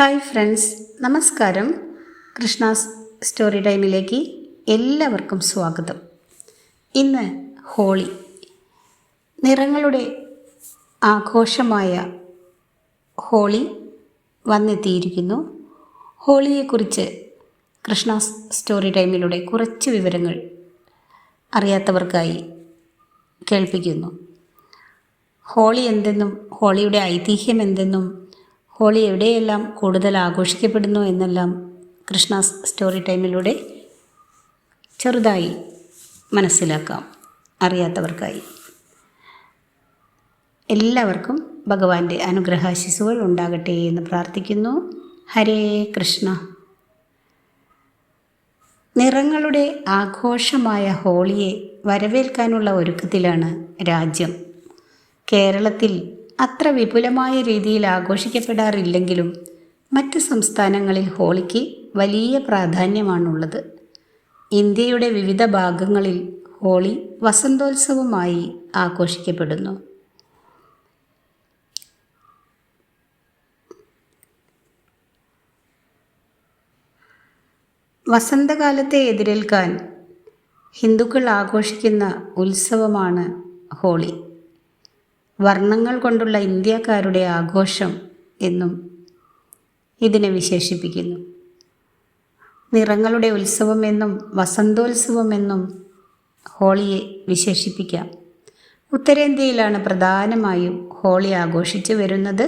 Hi friends, നമസ്കാരം. Krishna's story ടൈമിലേക്ക് എല്ലാവർക്കും സ്വാഗതം. ഇന്ന് ഹോളി, നിറങ്ങളുടെ ആഘോഷമായ ഹോളി വന്നെത്തിയിരിക്കുന്നു. ഹോളിയെക്കുറിച്ച് കൃഷ്ണാസ് സ്റ്റോറി ടൈമിലൂടെ കുറച്ച് വിവരങ്ങൾ അറിയാത്തവർക്കായി കേൾപ്പിക്കുന്നു. ഹോളി എന്തെന്നും ഹോളിയുടെ ഐതിഹ്യം എന്തെന്നും ഹോളി എവിടെയെല്ലാം കൂടുതൽ ആഘോഷിക്കപ്പെടുന്നു എന്നെല്ലാം കൃഷ്ണാസ് സ്റ്റോറി ടൈമിലൂടെ ചെറുതായി മനസ്സിലാക്കാം അറിയാത്തവർക്കായി. എല്ലാവർക്കും ഭഗവാന്റെ അനുഗ്രഹാശിസുകൾ ഉണ്ടാകട്ടെ എന്ന് പ്രാർത്ഥിക്കുന്നു. ഹരേ കൃഷ്ണ. നിറങ്ങളുടെ ആഘോഷമായ ഹോളിയെ വരവേൽക്കാനുള്ള ഒരുക്കത്തിലാണ് രാജ്യം. കേരളത്തിൽ അത്ര വിപുലമായ രീതിയിൽ ആഘോഷിക്കപ്പെടാറില്ലെങ്കിലും മറ്റ് സംസ്ഥാനങ്ങളിൽ ഹോളിക്ക് വലിയ പ്രാധാന്യമാണുള്ളത്. ഇന്ത്യയുടെ വിവിധ ഭാഗങ്ങളിൽ ഹോളി വസന്തോത്സവമായി ആഘോഷിക്കപ്പെടുന്നു. വസന്തകാലത്തെ എതിരേൽക്കാൻ ഹിന്ദുക്കൾ ആഘോഷിക്കുന്ന ഉത്സവമാണ് ഹോളി. വർണ്ണങ്ങൾ കൊണ്ടുള്ള ഇന്ത്യക്കാരുടെ ആഘോഷം എന്നും ഇതിനെ വിശേഷിപ്പിക്കുന്നു. നിറങ്ങളുടെ ഉത്സവമെന്നും വസന്തോത്സവമെന്നും ഹോളിയെ വിശേഷിപ്പിക്കാം. ഉത്തരേന്ത്യയിലാണ് പ്രധാനമായും ഹോളി ആഘോഷിച്ചു വരുന്നത്.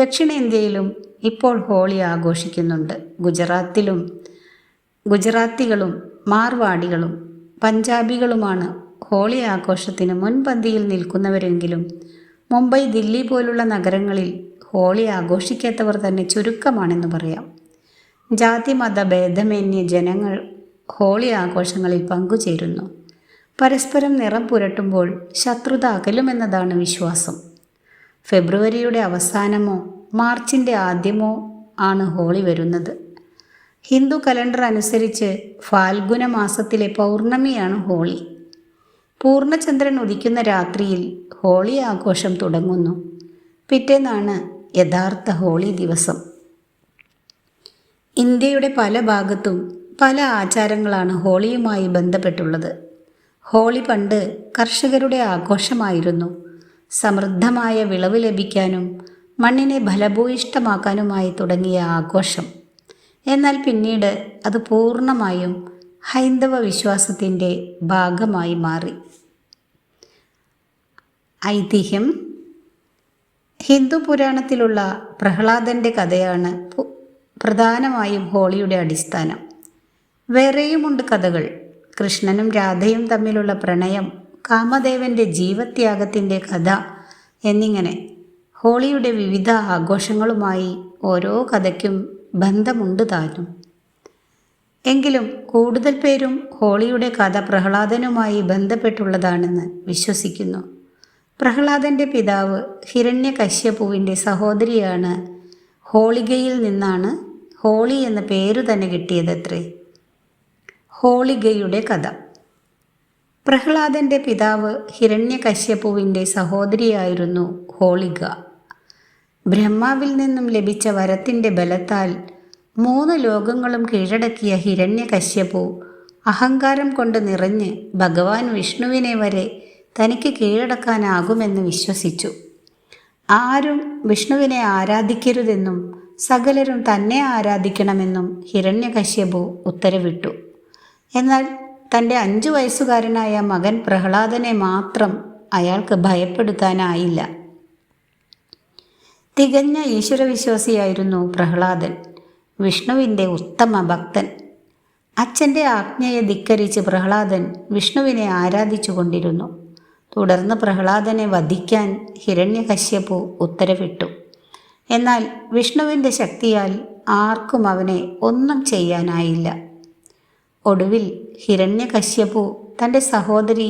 ദക്ഷിണേന്ത്യയിലും ഇപ്പോൾ ഹോളി ആഘോഷിക്കുന്നുണ്ട്. ഗുജറാത്തികളും മാർവാടികളും പഞ്ചാബികളുമാണ് ഹോളി ആഘോഷത്തിന് മുൻപന്തിയിൽ നിൽക്കുന്നവരെങ്കിലും മുംബൈ, ദില്ലി പോലുള്ള നഗരങ്ങളിൽ ഹോളി ആഘോഷിക്കാത്തവർ തന്നെ ചുരുക്കമാണെന്ന് പറയാം. ജാതി മത ഭേദമന്യേ ജനങ്ങൾ ഹോളി ആഘോഷങ്ങളിൽ പങ്കുചേരുന്നു. പരസ്പരം നിറം പുരട്ടുമ്പോൾ ശത്രുത അകലുമെന്നതാണ് വിശ്വാസം. ഫെബ്രുവരിയുടെ അവസാനമോ മാർച്ചിൻ്റെ ആദ്യമോ ആണ് ഹോളി വരുന്നത്. ഹിന്ദു കലണ്ടർ അനുസരിച്ച് ഫാൽഗുന മാസത്തിലെ പൗർണമിയാണ് ഹോളി. പൂർണ്ണചന്ദ്രൻ ഉദിക്കുന്ന രാത്രിയിൽ ഹോളി ആഘോഷം തുടങ്ങുന്നു. പിറ്റേന്നാണ് യഥാർത്ഥ ഹോളി ദിവസം. ഇന്ത്യയുടെ പല ഭാഗത്തും പല ആചാരങ്ങളാണ് ഹോളിയുമായി ബന്ധപ്പെട്ടുള്ളത്. ഹോളി പണ്ട് കർഷകരുടെ ആഘോഷമായിരുന്നു. സമൃദ്ധമായ വിളവ് ലഭിക്കാനും മണ്ണിനെ ഫലഭൂയിഷ്ഠമാക്കാനുമായി തുടങ്ങിയ ആഘോഷം. എന്നാൽ പിന്നീട് അത് പൂർണ്ണമായും ഹൈന്ദവ വിശ്വാസത്തിൻ്റെ ഭാഗമായി മാറി. ഐതിഹ്യം: ഹിന്ദു പുരാണത്തിലുള്ള പ്രഹ്ലാദൻ്റെ കഥയാണ് പ്രധാനമായും ഹോളിയുടെ അടിസ്ഥാനം. വേറെയുമുണ്ട് കഥകൾ. കൃഷ്ണനും രാധയും തമ്മിലുള്ള പ്രണയം, കാമദേവൻ്റെ ജീവത്യാഗത്തിൻ്റെ കഥ എന്നിങ്ങനെ ഹോളിയുടെ വിവിധ ആഘോഷങ്ങളുമായി ഓരോ കഥയ്ക്കും ബന്ധമുണ്ട് താനും. എങ്കിലും കൂടുതൽ പേരും ഹോളിയുടെ കഥ പ്രഹ്ലാദനുമായി ബന്ധപ്പെട്ടുള്ളതാണെന്ന് വിശ്വസിക്കുന്നു. പ്രഹ്ലാദൻ്റെ പിതാവ് ഹിരണ്യകശ്യപുവിൻ്റെ സഹോദരിയാണ് ഹോളികയിൽ നിന്നാണ് ഹോളി എന്ന പേരു തന്നെ കിട്ടിയതത്രേ. ഹോളികയുടെ കഥ. പ്രഹ്ലാദൻ്റെ പിതാവ് ഹിരണ്യകശ്യപുവിൻ്റെ സഹോദരിയായിരുന്നു ഹോളിക. ബ്രഹ്മാവിൽ നിന്നും ലഭിച്ച വരത്തിൻ്റെ ബലത്താൽ 3 ലോകങ്ങളും കീഴടക്കിയ ഹിരണ്യകശ്യപു അഹങ്കാരം കൊണ്ട് നിറഞ്ഞ് ഭഗവാൻ വിഷ്ണുവിനെ വരെ തനിക്ക് കീഴടക്കാനാകുമെന്ന് വിശ്വസിച്ചു. ആരും വിഷ്ണുവിനെ ആരാധിക്കരുതെന്നും സകലരും തന്നെ ആരാധിക്കണമെന്നും ഹിരണ്യകശ്യപു ഉത്തരവിട്ടു. എന്നാൽ തൻ്റെ 5 വയസ്സുകാരനായ മകൻ പ്രഹ്ലാദനെ മാത്രം അയാൾക്ക് ഭയപ്പെടുത്താനായില്ല. തികഞ്ഞ ഈശ്വരവിശ്വാസിയായിരുന്നു പ്രഹ്ലാദൻ, വിഷ്ണുവിൻ്റെ ഉത്തമ ഭക്തൻ. അച്ഛൻ്റെ ആജ്ഞയെ ധിക്കരിച്ച് പ്രഹ്ലാദൻ വിഷ്ണുവിനെ ആരാധിച്ചു കൊണ്ടിരുന്നു. തുടർന്ന് പ്രഹ്ലാദനെ വധിക്കാൻ ഹിരണ്യകശ്യപു ഉത്തരവിട്ടു. എന്നാൽ വിഷ്ണുവിൻ്റെ ശക്തിയാൽ ആർക്കും അവനെ ഒന്നും ചെയ്യാനായില്ല. ഒടുവിൽ ഹിരണ്യകശ്യപു തൻ്റെ സഹോദരി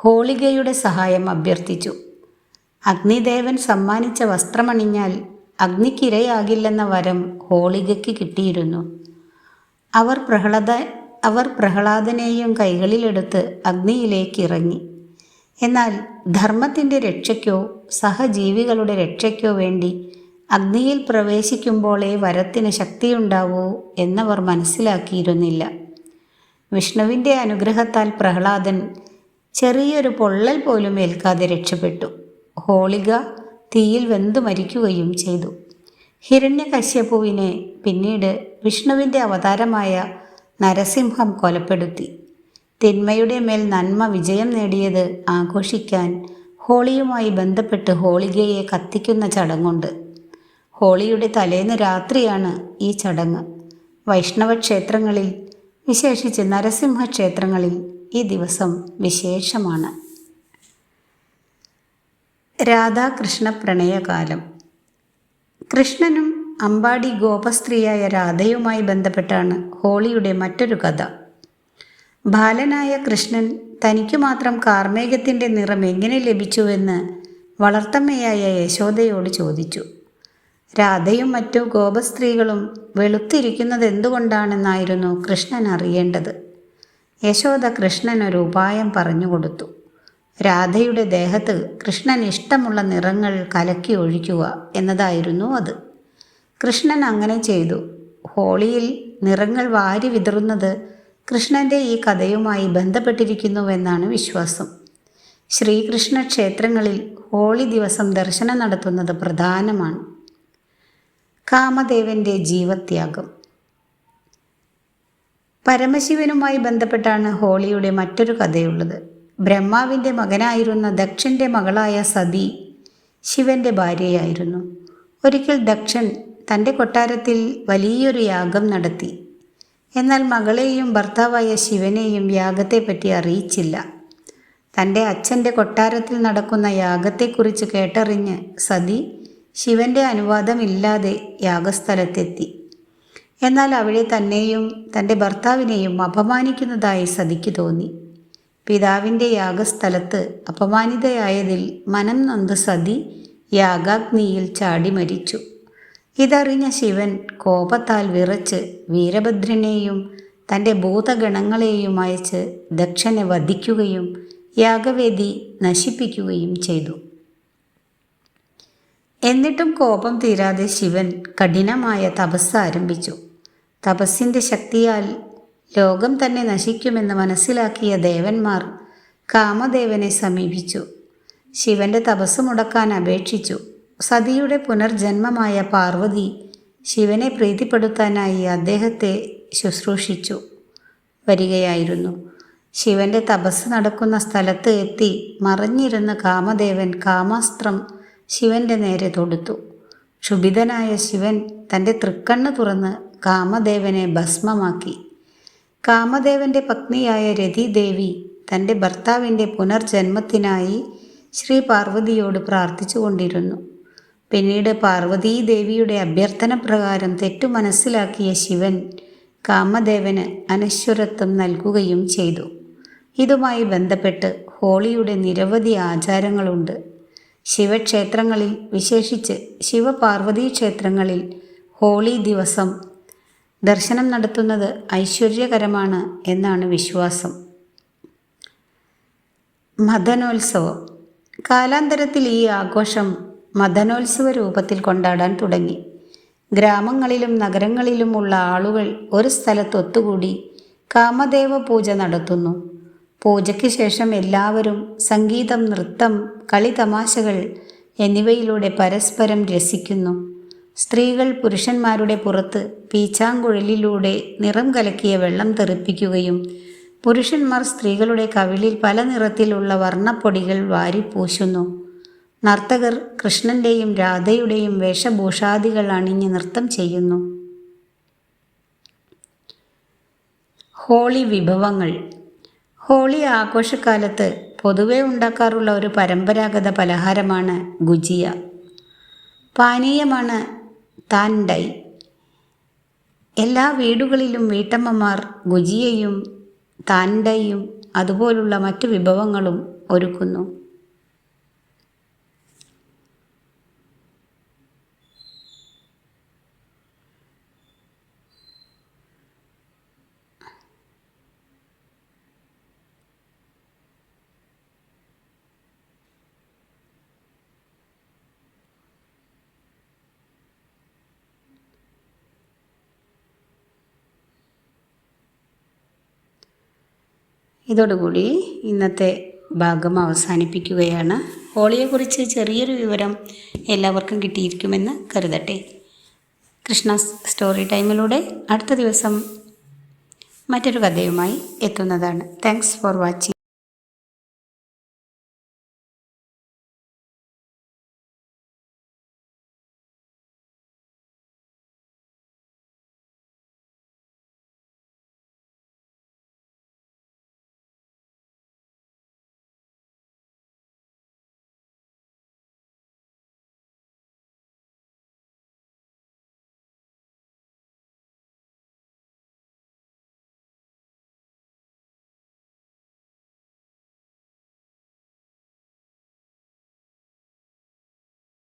ഹോളികയുടെ സഹായം അഭ്യർത്ഥിച്ചു. അഗ്നിദേവൻ സമ്മാനിച്ച വസ്ത്രമണിഞ്ഞാൽ അഗ്നിക്കിരയാകില്ലെന്ന വരം ഹോളികയ്ക്ക് കിട്ടിയിരുന്നു. അവർ പ്രഹ്ലാദനെയും കൈകളിലെടുത്ത് അഗ്നിയിലേക്ക് ഇറങ്ങി. എന്നാൽ ധർമ്മത്തിൻ്റെ രക്ഷയ്ക്കോ സഹജീവികളുടെ രക്ഷയ്ക്കോ വേണ്ടി അഗ്നിയിൽ പ്രവേശിക്കുമ്പോഴേ വരത്തിന് ശക്തിയുണ്ടാവൂ എന്നവർ മനസ്സിലാക്കിയിരുന്നില്ല. വിഷ്ണുവിൻ്റെ അനുഗ്രഹത്താൽ പ്രഹ്ലാദൻ ചെറിയൊരു പൊള്ളൽ പോലും ഏൽക്കാതെ രക്ഷപ്പെട്ടു. ഹോളിക തീയിൽ വെന്തു മരിക്കുകയും ചെയ്തു. ഹിരണ്യകശ്യപുവിനെ പിന്നീട് വിഷ്ണുവിൻ്റെ അവതാരമായ നരസിംഹം കൊലപ്പെടുത്തി. തിന്മയുടെ മേൽ നന്മ വിജയം നേടിയത് ആഘോഷിക്കാൻ ഹോളിയുമായി ബന്ധപ്പെട്ട് ഹോളികയെ കത്തിക്കുന്ന ചടങ്ങുണ്ട്. ഹോളിയുടെ തലേന്ന് രാത്രിയാണ് ഈ ചടങ്ങ്. വൈഷ്ണവ ക്ഷേത്രങ്ങളിൽ, വിശേഷിച്ച് നരസിംഹ ക്ഷേത്രങ്ങളിൽ ഈ ദിവസം വിശേഷമാണ്. രാധാകൃഷ്ണ പ്രണയകാലം. കൃഷ്ണനും അമ്പാടി ഗോപസ്ത്രീയായ രാധയുമായി ബന്ധപ്പെട്ടാണ് ഹോളിയുടെ മറ്റൊരു കഥ. ബാലനായ കൃഷ്ണൻ തനിക്കു മാത്രം കാർമേഘത്തിൻ്റെ നിറം എങ്ങനെ ലഭിച്ചുവെന്ന് വളർത്തമ്മയായ യശോദയോട് ചോദിച്ചു. രാധയും മറ്റു ഗോപസ്ത്രീകളും വെളുത്തിരിക്കുന്നത് എന്തുകൊണ്ടാണെന്നായിരുന്നു കൃഷ്ണൻ അറിയേണ്ടത്. യശോദ കൃഷ്ണനൊരു ഉപായം പറഞ്ഞുകൊടുത്തു. രാധയുടെ ദേഹത്ത് കൃഷ്ണൻ ഇഷ്ടമുള്ള നിറങ്ങൾ കലക്കി ഒഴിക്കുക എന്നതായിരുന്നു അത്. കൃഷ്ണൻ അങ്ങനെ ചെയ്തു. ഹോളിയിൽ നിറങ്ങൾ വാരി വിതറുന്നത് കൃഷ്ണൻ്റെ ഈ കഥയുമായി ബന്ധപ്പെട്ടിരിക്കുന്നുവെന്നാണ് വിശ്വാസം. ശ്രീകൃഷ്ണ ക്ഷേത്രങ്ങളിൽ ഹോളി ദിവസം ദർശനം നടത്തുന്നത് പ്രധാനമാണ്. കാമദേവൻ്റെ ജീവത്യാഗം. പരമശിവനുമായി ബന്ധപ്പെട്ടാണ് ഹോളിയുടെ മറ്റൊരു കഥയുള്ളത്. ബ്രഹ്മാവിൻ്റെ മകനായിരുന്ന ദക്ഷൻ്റെ മകളായ സതി ശിവൻ്റെ ഭാര്യയായിരുന്നു. ഒരിക്കൽ ദക്ഷൻ തൻ്റെ കൊട്ടാരത്തിൽ വലിയൊരു യാഗം നടത്തി. എന്നാൽ മകളെയും ഭർത്താവായ ശിവനെയും യാഗത്തെപ്പറ്റി അറിയിച്ചില്ല. തൻ്റെ അച്ഛൻ്റെ കൊട്ടാരത്തിൽ നടക്കുന്ന യാഗത്തെക്കുറിച്ച് കേട്ടറിഞ്ഞ് സതി ശിവൻ്റെ അനുവാദമില്ലാതെ യാഗസ്ഥലത്തെത്തി. എന്നാൽ അവിടെ തന്നെയും തൻ്റെ ഭർത്താവിനെയും അപമാനിക്കുന്നതായി സതിക്ക് തോന്നി. പിതാവിൻ്റെ യാഗസ്ഥലത്ത് അപമാനിതയായതിൽ മനം നൊന്ത് സതി യാഗാഗ്നിയിൽ ചാടി മരിച്ചു. ഇതറിഞ്ഞ ശിവൻ കോപത്താൽ വിറച്ച് വീരഭദ്രനെയും തൻ്റെ ഭൂതഗണങ്ങളെയും അയച്ച് ദക്ഷനെ വധിക്കുകയും യാഗവേദി നശിപ്പിക്കുകയും ചെയ്തു. എന്നിട്ടും കോപം തീരാതെ ശിവൻ കഠിനമായ തപസ് ആരംഭിച്ചു. തപസ്സിൻ്റെ ശക്തിയാൽ ലോകം തന്നെ നശിക്കുമെന്ന് മനസ്സിലാക്കിയ ദേവന്മാർ കാമദേവനെ സമീപിച്ചു. ശിവന്റെ തപസ് മുടക്കാൻ അപേക്ഷിച്ചു. സതിയുടെ പുനർജന്മമായ പാർവതി ശിവനെ പ്രീതിപ്പെടുത്താനായി അദ്ദേഹത്തെ ശുശ്രൂഷിച്ചു വരികയായിരുന്നു. ശിവന്റെ തപസ് നടക്കുന്ന സ്ഥലത്ത് എത്തി മറഞ്ഞിരുന്ന കാമദേവൻ കാമാസ്ത്രം ശിവന്റെ നേരെ തൊടുത്തു. ക്ഷുഭിതനായ ശിവൻ തൻ്റെ തൃക്കണ്ണ് തുറന്ന് കാമദേവനെ ഭസ്മമാക്കി. കാമദേവന്റെ പത്നിയായ രതിദേവി തൻ്റെ ഭർത്താവിൻ്റെ പുനർജന്മത്തിനായി ശ്രീ പാർവതിയോട് പ്രാർത്ഥിച്ചുകൊണ്ടിരുന്നു. പിന്നീട് പാർവതീദേവിയുടെ അഭ്യർത്ഥന പ്രകാരം തെറ്റു മനസ്സിലാക്കിയ ശിവൻ കാമദേവന് അനശ്വരത്വം നൽകുകയും ചെയ്തു. ഇതുമായി ബന്ധപ്പെട്ട് ഹോളിയുടെ നിരവധി ആചാരങ്ങളുണ്ട്. ശിവക്ഷേത്രങ്ങളിൽ, വിശേഷിച്ച് ശിവപാർവതീ ക്ഷേത്രങ്ങളിൽ ഹോളി ദിവസം ദർശനം നടത്തുന്നത് ഐശ്വര്യകരമാണ് എന്നാണ് വിശ്വാസം. മദനോത്സവം. കാലാന്തരത്തിൽ ഈ ആഘോഷം മദനോത്സവ രൂപത്തിൽ കൊണ്ടാടാൻ തുടങ്ങി. ഗ്രാമങ്ങളിലും നഗരങ്ങളിലുമുള്ള ആളുകൾ ഒരു സ്ഥലത്ത് ഒത്തുകൂടി കാമദേവ പൂജ നടത്തുന്നു. പൂജയ്ക്ക് ശേഷം എല്ലാവരും സംഗീതം, നൃത്തം, കളിതമാശകൾ എന്നിവയിലൂടെ പരസ്പരം രസിക്കുന്നു. സ്ത്രീകൾ പുരുഷന്മാരുടെ പുറത്ത് പീച്ചാങ്കുഴലിലൂടെ നിറം കലക്കിയ വെള്ളം തെറിപ്പിക്കുകയും പുരുഷന്മാർ സ്ത്രീകളുടെ കവിളിൽ പല നിറത്തിലുള്ള വർണ്ണപ്പൊടികൾ വാരിപ്പൂശുന്നു. നർത്തകർ കൃഷ്ണൻ്റെയും രാധയുടെയും വേഷഭൂഷാദികൾ അണിഞ്ഞ് നൃത്തം ചെയ്യുന്നു. ഹോളി വിഭവങ്ങൾ. ഹോളി ആഘോഷക്കാലത്ത് പൊതുവെ ഉണ്ടാക്കാറുള്ള ഒരു പരമ്പരാഗത പലഹാരമാണ് ഗുജിയ. പാനീയമാണ് താൻഡൈ. എല്ലാ വീടുകളിലും വീട്ടമ്മമാർ ഗുജിയയും താൻഡൈയും അതുപോലുള്ള മറ്റു വിഭവങ്ങളും ഒരുക്കുന്നു. ഇതോടുകൂടി ഇന്നത്തെ ഭാഗം അവസാനിപ്പിക്കുകയാണ്. ഹോളിയെക്കുറിച്ച് ചെറിയൊരു വിവരം എല്ലാവർക്കും കിട്ടിയിരിക്കുമെന്ന് കരുതട്ടെ. കൃഷ്ണ സ്റ്റോറി ടൈമിലൂടെ അടുത്ത ദിവസം മറ്റൊരു കഥയുമായി എത്തുന്നതാണ്. Thanks for watching.